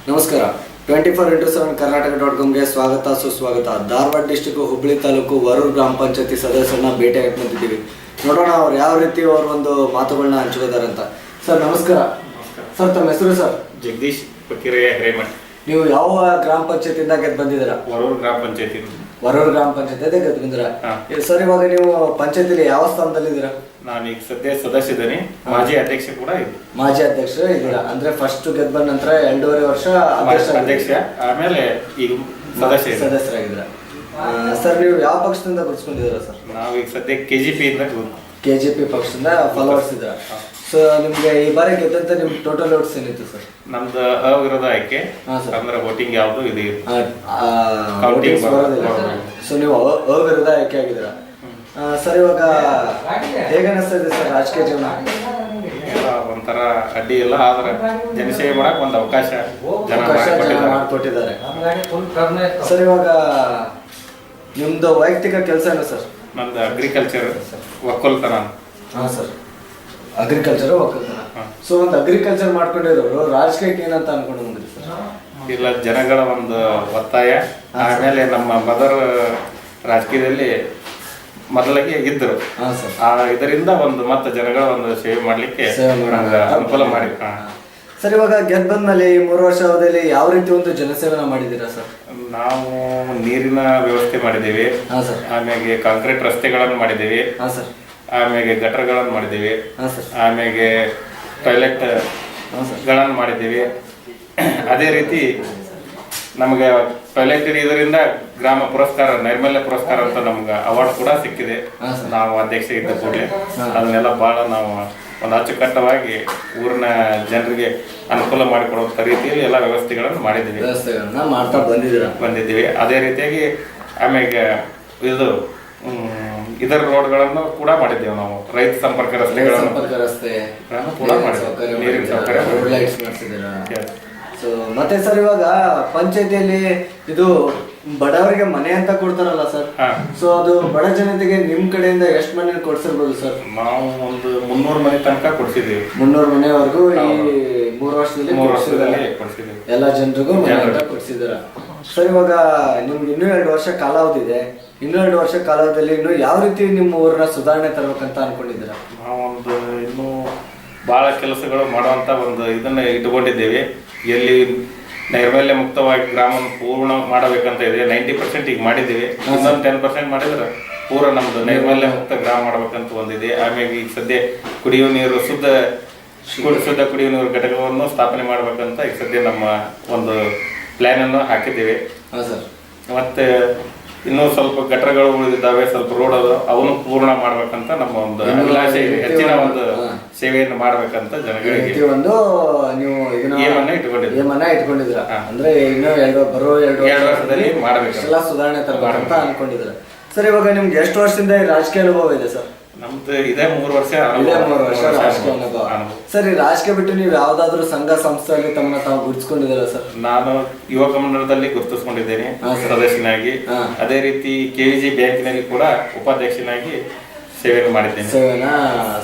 ನಮಸ್ಕಾರ. 24x7 ಕರ್ನಾಟಕ.comಗೆ ಸ್ವಾಗತ ಸುಸ್ವಾಗತ. ಧಾರವಾಡ ಡಿಸ್ಟಿಕ್ ಹುಬ್ಬಳ್ಳಿ ತಾಲೂಕು ವರೂರು ಗ್ರಾಮ ಪಂಚಾಯತಿ ಸದಸ್ಯರನ್ನ ಭೇಟಿಯಾಗಿ ಬಂದಿದ್ದೀವಿ. ನೋಡೋಣ ಅವ್ರು ಯಾವ ರೀತಿ ಅವರು ಒಂದು ಮಾತುಗಳನ್ನ ಹಂಚ್ಕೋತಾರೆ ಅಂತ. ಸರ್ ನಮಸ್ಕಾರ. ಸರ್ ತಮ್ಮ ಹೆಸರು ಸರ್? ಜಗದೀಶ್ ಪಕ್ಕಿರೆಯ ಹಿರೇಮಠ. ನೀವು ಯಾವ ಗ್ರಾಮ ಪಂಚಾಯತಿಯಿಂದ ಗೆದ್ದು ಬಂದಿದ್ದೀರಾ? ವರೂರು ಗ್ರಾಮ ಪಂಚಾಯತಿ. ವರೂರು ಗ್ರಾಮ ಪಂಚಾಯತಿ ಗೆದ್ದು ಬಂದಿರಾ? ಸರ್ ಇವಾಗ ನೀವು ಪಂಚಾಯತಿಲಿ ಯಾವ ಸ್ಥಾನದಲ್ಲಿದ್ದೀರಾ? ನಾನು ಈಗ ಸದ್ಯ ಸದಸ್ಯ ಇದ್ದೀನಿ, ಮಾಜಿ ಅಧ್ಯಕ್ಷ ಕೂಡ ಇದ್ದೀನಿ. ಮಾಜಿ ಅಧ್ಯಕ್ಷರು ಇದ್ದೀರಾ ಅಂದ್ರೆ ಫಸ್ಟ್ ಗೆದ್ದು ಬಂದ ನಂತರ 2.5 ವರ್ಷ ಅಧ್ಯಕ್ಷ, ಆಮೇಲೆ ಈಗ ಸದಸ್ಯರಾಗಿದ್ದೀರಾ. ಸರ್ ನೀವು ಯಾವ ಪಕ್ಷದಿಂದ ಗುರುತಿಸ್ಕೊಂಡಿದ್ದೀರಾ ಸರ್? ನಾವು ಈಗ ಸದ್ಯ KGP ಇಂದ KGP ಪಕ್ಷದಿಂದ ಫಾಲೋವರ್ಸ್ ಇದ್ದೀರಾ. ಸೊ ನಿಮ್ಗೆ ಈ ಬಾರಿ ಗೆದ್ದಂತ ನಿಮ್ ಟೋಟಲ್ ವೋಟ್ಸ್ ಏನಿತ್ತು ಸರ್? ನಮ್ದು ಅವಿರೋಧ ಆಯ್ಕೆ, ಅಂದ್ರೆ ವೋಟಿಂಗ್ ಯಾವುದು ಇದು ಸೊ ನೀವು ಅವಿರೋಧ ಆಯ್ಕೆ ಆಗಿದ್ದೀರಾ. ಸರ್ ಇವಾಗ ಹೇಗೆ ಅನಿಸ್ತಾ ಇದೆ ಸರ್ ರಾಜಕೀಯ ಜೀವನ? ಒಂಥರ ಅಡ್ಡಿ ಇಲ್ಲ, ಆದ್ರೆ ಜನಸೇವೆ ಮಾಡಕ್ ಒಂದು ಅವಕಾಶ ಮಾಡಿಕೊಟ್ಟಿದ್ದಾರೆ. ಸರ್ ಇವಾಗ ನಿಮ್ದು ವೈಯಕ್ತಿಕ ಕೆಲಸ ಏನು ಸರ್? ನಮ್ದು ಅಗ್ರಿಕಲ್ಚರ್ ಒಕ್ಕಲ್ತನ. ಹಾಂ ಸರ್, ಅಗ್ರಿಕಲ್ಚರ್ ಒಕ್ಕಲ್ತನ. ಸೊ ಒಂದು ಅಗ್ರಿಕಲ್ಚರ್ ಮಾಡ್ಕೊಂಡಿರೋರು ರಾಜಕೀಯಕ್ಕೆ ಏನಂತ ಅನ್ಕೊಂಡು ಬಂದ್ರಿ ಸರ್? ಇಲ್ಲ, ಜನಗಳ ಒಂದು ಒತ್ತಾಯ, ಆಮೇಲೆ ನಮ್ಮ ಮದರ್ ರಾಜಕೀಯದಲ್ಲಿ ಮೊದಲಿಗೆ ಇದ್ದರು, ಇದರಿಂದ ಒಂದು ಮತ್ತೆ ಜನಗಳ ಒಂದು ಸೇವೆ ಮಾಡ್ಲಿಕ್ಕೆ ಅನುಕೂಲ ಮಾಡಿ. ಸರ್ ಇವಾಗ ಗೆದ್ದು ಬಂದ್ಮೇಲೆ ಈ 3 ವರ್ಷ ಅವಧಿಯಲ್ಲಿ ಯಾವ ರೀತಿ ಒಂದು ಜನಸೇವನ ಮಾಡಿದ್ದೀರಾ ಸರ್? ನಾವು ನೀರಿನ ವ್ಯವಸ್ಥೆ ಮಾಡಿದ್ದೀವಿ, ಆಮೇಲೆ ಕಾಂಕ್ರೀಟ್ ರಸ್ತೆಗಳನ್ನು ಮಾಡಿದ್ದೀವಿ, ಆಮೇಲೆ ಗಟರ್ಗಳನ್ನು ಮಾಡಿದ್ದೀವಿ, ಆಮೇಲೆ ಟಾಯ್ಲೆಟ್ ಗಳನ್ನು ಮಾಡಿದ್ದೀವಿ. ಅದೇ ರೀತಿ ನಮಗೆ ಟಾಯ್ಲೆಟ್ ಇದರಿಂದ ಗ್ರಾಮ ಪುರಸ್ಕಾರ, ನೈರ್ಮಲ್ಯ ಪುರಸ್ಕಾರ ಅಂತ ನಮ್ಗೆ ಅವಾರ್ಡ್ ಕೂಡ ಸಿಕ್ಕಿದೆ. ನಾವು ಅಧ್ಯಕ್ಷ ಇದ್ದ ಕೂಡಲೇ ಅದನ್ನೆಲ್ಲ ಬಹಳ ನಾವು ಒಂದು ಅಚ್ಚುಕಟ್ಟವಾಗಿ ಊರಿನ ಜನರಿಗೆ ಅನುಕೂಲ ಮಾಡಿಕೊಡುವಂಥ ರೀತಿಯಲ್ಲಿ ಎಲ್ಲ ವ್ಯವಸ್ಥೆಗಳನ್ನು ಮಾಡಿದ್ದೀವಿ, ಬಂದಿದ್ದೀವಿ. ಅದೇ ರೀತಿಯಾಗಿ ಆಮೇಲೆ ಇದು ಇದರ ರೋಡ್ಗಳನ್ನು ಕೂಡ ಮಾಡಿದ್ದೇವೆ. ನಾವು ರೈತ ಸಂಪರ್ಕ ರಸ್ತೆಗಳನ್ನು ಕೂಡ ಮಾಡಿದ್ದೇವೆ, ನೀರಿನ ಸೌಕರ್ಯ. ಸೊ ಮತ್ತೆ ಸರ್ ಇವಾಗ ಪಂಚಾಯತಿಯಲ್ಲಿ ಇದು ಬಡವರಿಗೆ ಮನೆ ಅಂತ ಕೊಡ್ತಾರಲ್ಲ ಸರ್, ಸೊ ಅದು ಬಡ ಜನತೆಗೆ ನಿಮ್ ಕಡೆಯಿಂದ ಎಷ್ಟು ಮನೆ ಕೊಡ್ಸಿರ್ಬೋದು ಸರ್? ನಾವು ಒಂದು 300 ಮನೆ ತನಕ ಕೊಡ್ಸಿದ್ದೀವಿ. 300 ಮನೆವರೆಗೂ ಈ 3 ವರ್ಷದಲ್ಲಿ ಕೊಡ್ಸಿದ್ದೀವಿ. ಎಲ್ಲ ಜನರಿಗೂ ಮನೆ ಅಂತ ಕೊಡ್ಸಿದಾರ. ಸರ್ ಇವಾಗ ನಿಮ್ಗೆ ಇನ್ನೂ 2 ವರ್ಷ ಕಾಲಾವಧಿ ಇದೆ. ಇನ್ನೂ 2 ವರ್ಷ ಕಾಲಾವಧಿಯಲ್ಲಿ ಇನ್ನು ಯಾವ ರೀತಿ ನಿಮ್ಮ ಊರನ್ನ ಸುಧಾರಣೆ ತರಬೇಕಂತ ಅನ್ಕೊಂಡಿದ್ದೀರಾ? ನಾವೊಂದು ಇನ್ನೂ ಬಹಳ ಕೆಲಸಗಳು ಮಾಡುವಂತ ಒಂದು ಇದನ್ನ ಇಟ್ಕೊಂಡಿದ್ದೇವೆ. ಎಲ್ಲಿ ನೈರ್ಮಲ್ಯ ಮುಕ್ತವಾಗಿ ಗ್ರಾಮವನ್ನು ಪೂರ್ಣ ಮಾಡಬೇಕಂತ ಇದೆ. 90% ಈಗ ಮಾಡಿದ್ದೀವಿ, ಇನ್ನೊಂದು 10% ಮಾಡಿದ್ರೆ ಪೂರ ನಮ್ದು ನೈರ್ಮಲ್ಯ ಮುಕ್ತ ಗ್ರಾಮ ಮಾಡ್ಬೇಕಂತ ಒಂದಿದೆ. ಆಮೇಲೆ ಈಗ ಸದ್ಯ ಕುಡಿಯುವ ನೀರು ಶುದ್ಧ ಕುಡಿಯುವ ನೀರು ಘಟಕವನ್ನು ಸ್ಥಾಪನೆ ಮಾಡ್ಬೇಕಂತ ಈಗ ಸದ್ಯ ನಮ್ಮ ಒಂದು ಪ್ಲಾನ್ ಅನ್ನು ಹಾಕಿದ್ದೇವೆ. ಮತ್ತೆ ಇನ್ನೂ ಸ್ವಲ್ಪ ಗಟರಗಳು ಉಳಿದಿದ್ದಾವೆ, ಸ್ವಲ್ಪ ರೋಡ್ ಅದು, ಅವನು ಪೂರ್ಣ ಮಾಡ್ಬೇಕಂತ ನಮ್ಮ ಒಂದು ಅಭಿಲಾಷೆ ಇದೆ. ಹೆಚ್ಚಿನ ಒಂದು ಸೇವೆಯನ್ನು ಮಾಡ್ಬೇಕಂತ ಜನಗಳಿಗೆ ಒಂದು ನೀವು ಇಟ್ಕೊಂಡಿದ್ರ. ಅಂದ್ರೆ ಇನ್ನು 2 ವರ್ಷದಲ್ಲಿ ಮಾಡ್ಬೇಕು, ಎಲ್ಲ ಸುಧಾರಣೆ ತರಬೇಕಂತ ಅನ್ಕೊಂಡಿದ್ರ. ಸರ್ ಇವಾಗ ನಿಮ್ಗೆ ಎಷ್ಟು ವರ್ಷದಿಂದ ರಾಜಕೀಯ ಅನುಭವ ಇದೆ ಸರ್? ನಮ್ದು ಇದೇ 3 ವರ್ಷ ರಾಜಕೀಯ ಅನುಭವ. ಸರ್ ಈ ರಾಜಕೀಯ ಬಿಟ್ಟು ನೀವು ಯಾವ್ದಾದ್ರು ಸಂಘ ಸಂಸ್ಥೆಯಲ್ಲಿ ತಮ್ಮನ್ನ ತಾವು ಗುರುತಿಸ್ಕೊಂಡಿದ್ದೀರಾ ಸರ್? ನಾನು ಯುವಕ ಮಂಡಲದಲ್ಲಿ ಗುರುತಿಸ್ಕೊಂಡಿದ್ದೇನೆ ಸದಸ್ಯನಾಗಿ. ಅದೇ ರೀತಿ KVG ಬ್ಯಾಂಕಿನಲ್ಲಿ ಕೂಡ ಉಪಾಧ್ಯಕ್ಷನಾಗಿ ಸೇವೆ ಮಾಡಿದ್ದೇನೆ, ಸೇವೆನ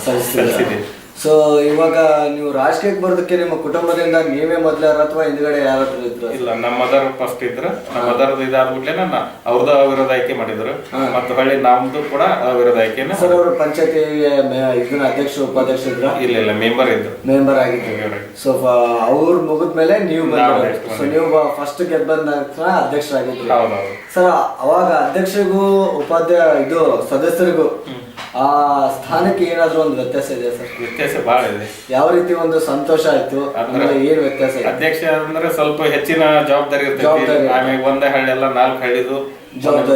ಸಲ್ಲಿಸಿದ್ದೇನೆ. ಸೊ ಇವಾಗ ನೀವು ರಾಜಕೀಯಕ್ಕೆ ಬರೋದಕ್ಕೆ ನಿಮ್ಮ ಕುಟುಂಬದಿಂದ ನೀವೇ ಮೊದಲಾರ ಅಥವಾ ಹಿಂದ್ಗಡೆ ಯಾರಾದ್ರೂ ಇದ್ರು? ಇಲ್ಲ, ನಮ್ಮ ಮದರ್ ಫಸ್ಟ್ ಇದ್ರು. ನಮ್ಮ ಮದರ್ ಇದಾದ್ಬಿಟ್ಲೆ ಅವ್ರದ್ದು ಅವಿರೋಧ ಆಯ್ಕೆ ಮಾಡಿದ್ರು, ಮತ್ತು ಹೊಳ್ಳಿ ನಮ್ದು ಕೂಡ ಅವಿರೋಧ ಆಯ್ಕೆ. ಸರ್ ಅವರು ಪಂಚಾಯತಿ ಇದನ್ನ ಅಧ್ಯಕ್ಷರು ಉಪಾಧ್ಯಕ್ಷ ಇದ್ರ? ಇಲ್ಲ, ಮೆಂಬರ್ ಇದ್ರು, ಮೆಂಬರ್ ಆಗಿದ್ರು. ಸೊ ಅವ್ರು ಮುಗಿದ್ಮೇಲೆ ನೀವು ನೀವು ಫಸ್ಟ್ ಗೆದ್ದು ಬಂದ ಅಧ್ಯಕ್ಷರಾಗಿದ್ರು. ಸರ್ ಅವಾಗ ಅಧ್ಯಕ್ಷರಿಗೂ ಇದು ಸದಸ್ಯರಿಗೂ ಆ ಸ್ಥಾನಕ್ಕೆ ಏನಾದ್ರೂ ಒಂದು ವ್ಯತ್ಯಾಸ ಇದೆ ಸರ್? ವ್ಯತ್ಯಾಸ ಬಹಳ ಇದೆ. ಯಾವ ರೀತಿ ಒಂದು ಸಂತೋಷ ಆಯ್ತು ಅಂದ್ರೆ ಏನ್ ವ್ಯತ್ಯಾಸ? ಅಧ್ಯಕ್ಷ ಅಂದ್ರೆ ಸ್ವಲ್ಪ ಹೆಚ್ಚಿನ ಜವಾಬ್ದಾರಿ ಇರ್ತೈತಿ. ಆಮೇಲೆ ಒಂದೇ ಹಳ್ಳಿ ಎಲ್ಲ 4 ಹಳ್ಳಿದು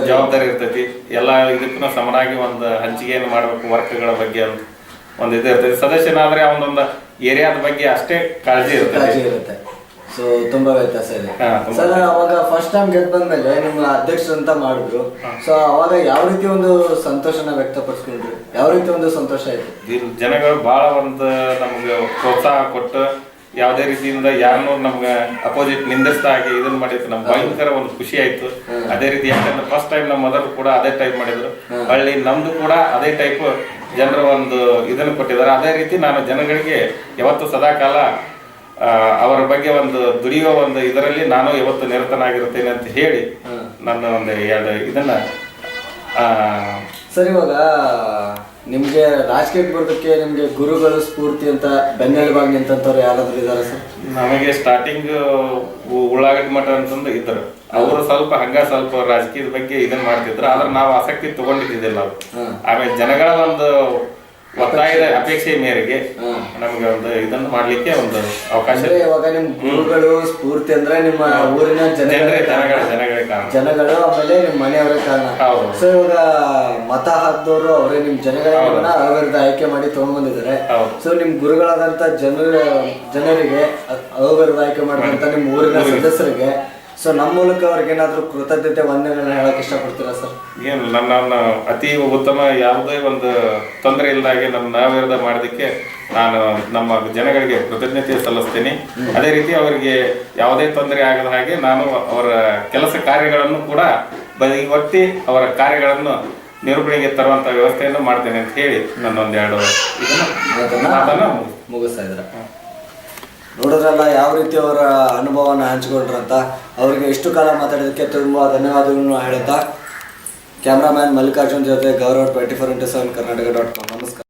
ಜವಾಬ್ದಾರಿ ಇರ್ತೈತಿ. ಎಲ್ಲ ಇದಕ್ಕೂ ಸಮನಾಗಿ ಒಂದು ಹಂಚಿಕೆಯನ್ನು ಮಾಡ್ಬೇಕು, ವರ್ಕ್ಗಳ ಬಗ್ಗೆ ಒಂದು ಇದು ಇರ್ತೈತಿ. ಸದಸ್ಯನಾದ್ರೆ ಅವನೊಂದು ಏರಿಯಾದ ಬಗ್ಗೆ ಅಷ್ಟೇ ಕಾಳಜಿ ಇರುತ್ತೆ. ಸೊ ತುಂಬಾ ವ್ಯತ್ಯಾಸ ಇದೆ ಸರ್. ಅವಾಗ ಫಸ್ಟ್ ಟೈಮ್ ಗೆದ್ದು ಬಂದ್ಮೇಲೆ ನಿಮ್ಮ ಅಧ್ಯಕ್ಷರಂತ ಮಾಡಿದ್ರು. ಸೊ ಅವಾಗ ಯಾವ ರೀತಿ ಒಂದು ಸಂತೋಷನ ವ್ಯಕ್ತಪಡಿಸ್ಕೊಂಡ್ರಿ? ಯಾವ ರೀತಿ ಒಂದು ಸಂತೋಷ ಆಯ್ತು? ಜನಗಳು ಬಹಳ ಒಂದು ನಮ್ಗೆ ಪ್ರೋತ್ಸಾಹ ಕೊಟ್ಟು ಯಾವುದೇ ರೀತಿಯಿಂದ ಯಾರನ್ನೂ ನಮ್ಗೆ ಅಪೋಸಿಟ್ ನಿಂದಿಸ್ತಾ ಆಗಿ ಇದನ್ನ ಮಾಡಿದ್ರು. ನಮ್ಗೆ ಭಯಂಕರ ಒಂದು ಖುಷಿ ಆಯ್ತು. ಅದೇ ರೀತಿ ಯಾಕಂದ್ರೆ ಫಸ್ಟ್ ಟೈಮ್ ನಮ್ಮ ಮದರ್ ಕೂಡ ಅದೇ ಟೈಪ್ ಮಾಡಿದ್ರು, ಹಳ್ಳಿ ನಮ್ದು ಕೂಡ ಅದೇ ಟೈಪ್ ಜನರು ಒಂದು ಇದನ್ನು ಕೊಟ್ಟಿದ್ದಾರೆ. ಅದೇ ರೀತಿ ನಾನು ಜನಗಳಿಗೆ ಯಾವತ್ತು ಸದಾಕಾಲ ಅವರ ಬಗ್ಗೆ ಒಂದು ದುಡಿಯುವ ಒಂದು ಇದರಲ್ಲಿ ನಾನು ಇವತ್ತು ನಿರತನಾಗಿರುತ್ತೇನೆ ಅಂತ ಹೇಳಿ ನನ್ನ ಒಂದು ಎರಡು ಇದನ್ನ ಸರ್, ಇವಾಗ ನಿಮ್ಗೆ ರಾಜಕೀಯಕ್ಕೆ ಬರೋದಕ್ಕೆ ನಿಮ್ಗೆ ಗುರುಗಳು ಸ್ಫೂರ್ತಿ ಅಂತ ಬೆನ್ನೆಲುಬಾಗಿ ನಿಂತವ್ರು ಯಾರಾದ್ರೂ ಇದಾರೆ ಸರ್? ನಮಗೆ ಸ್ಟಾರ್ಟಿಂಗ್ ಉಳ್ಳಾಗಡ್ಡಿ ಮಠ ಅಂತಂದು ಇದ್ರು. ಅವರು ಸ್ವಲ್ಪ ರಾಜಕೀಯದ ಬಗ್ಗೆ ಇದನ್ನ ಮಾಡ್ತಿದ್ರು, ಆದ್ರೆ ನಾವು ಆಸಕ್ತಿ ತಗೊಂಡಿದ್ದಿಲ್ಲ. ಆಮೇಲೆ ಜನಗಳ ಒಂದು ಒತ್ತಾಯದ ಅಪೇಕ್ಷೆ ಮೇರೆಗೆ ನಮ್ಗೆ ಒಂದು ಇದನ್ನು ಮಾಡ್ಲಿಕ್ಕೆ ಒಂದು ಅವಕಾಶ. ಇವಾಗ ನಿಮ್ ಗುರುಗಳು ಸ್ಫೂರ್ತಿ ಅಂದ್ರೆ ನಿಮ್ಮ ಊರಿನ ಜನಗಳು, ಆಮೇಲೆ ನಿಮ್ ಮನೆಯವರೇ ಕಾರಣ. ಸೊ ಇವಾಗ ಮತ ಹಾಕಿದವರು ಅವರೇ, ನಿಮ್ ಜನಗಳನ್ನ ಅವಿರುದ್ಧ ಆಯ್ಕೆ ಮಾಡಿ ತಗೊಂಡ್ಬಂದಿದ್ದಾರೆ. ಸೊ ನಿಮ್ ಗುರುಗಳಾದಂತ ಜನರಿಗೆ ಅವಿರುದ್ಧ ಆಯ್ಕೆ ಮಾಡಿದಂತ ನಿಮ್ ಊರಿನ ಸದಸ್ಯರಿಗೆ ಸೊ ನಮ್ಮ ಮೂಲಕ ಅವ್ರಿಗೆ ಏನಾದ್ರು ಕೃತಜ್ಞತೆ ವಂದನೆಗಳನ್ನ ಹೇಳಕ್ ಇಷ್ಟಪಡ್ತೀರಾ ಸರ್? ಏನು ನನ್ನ ಅತಿ ಉತ್ತಮ ಯಾವುದೇ ಒಂದು ತೊಂದರೆ ಇಲ್ಲದಾಗೆ ನನ್ನ ವಿರೋಧ ಮಾಡೋದಕ್ಕೆ ನಾನು ನಮ್ಮ ಜನಗಳಿಗೆ ಕೃತಜ್ಞತೆ ಸಲ್ಲಿಸ್ತೇನೆ. ಅದೇ ರೀತಿ ಅವರಿಗೆ ಯಾವುದೇ ತೊಂದರೆ ಆಗದ ಹಾಗೆ ನಾನು ಅವರ ಕೆಲಸ ಕಾರ್ಯಗಳನ್ನು ಕೂಡ ಬದಿಗೊತ್ತಿ ಅವರ ಕಾರ್ಯಗಳನ್ನು ನಿರೂಪಣೆಗೆ ತರುವಂತ ವ್ಯವಸ್ಥೆಯನ್ನು ಮಾಡ್ತೇನೆ ಅಂತ ಹೇಳಿ ನನ್ನ ಒಂದೆರಡು ಇದನ್ನು ಮುಗಿಸ್ತಾ ಇದ್ರ. ನೋಡಿದ್ರಲ್ಲ ಯಾವ ರೀತಿ ಅವರ ಅನುಭವನ ಹಂಚಿಕೊಂಡ್ರಂತ. ಅವರಿಗೆ ಎಷ್ಟು ಕಾಲ ಮಾತಾಡೋದಕ್ಕೆ ತುಂಬ ಧನ್ಯವಾದಗಳನ್ನು ಹೇಳುತ್ತಾ ಕ್ಯಾಮ್ರಾಮ್ಯಾನ್ ಮಲ್ಲಿಕಾರ್ಜುನ್ ಜೊತೆ ಗೌರವ್ 24x7 ಕರ್ನಾಟಕ.com. ನಮಸ್ಕಾರ.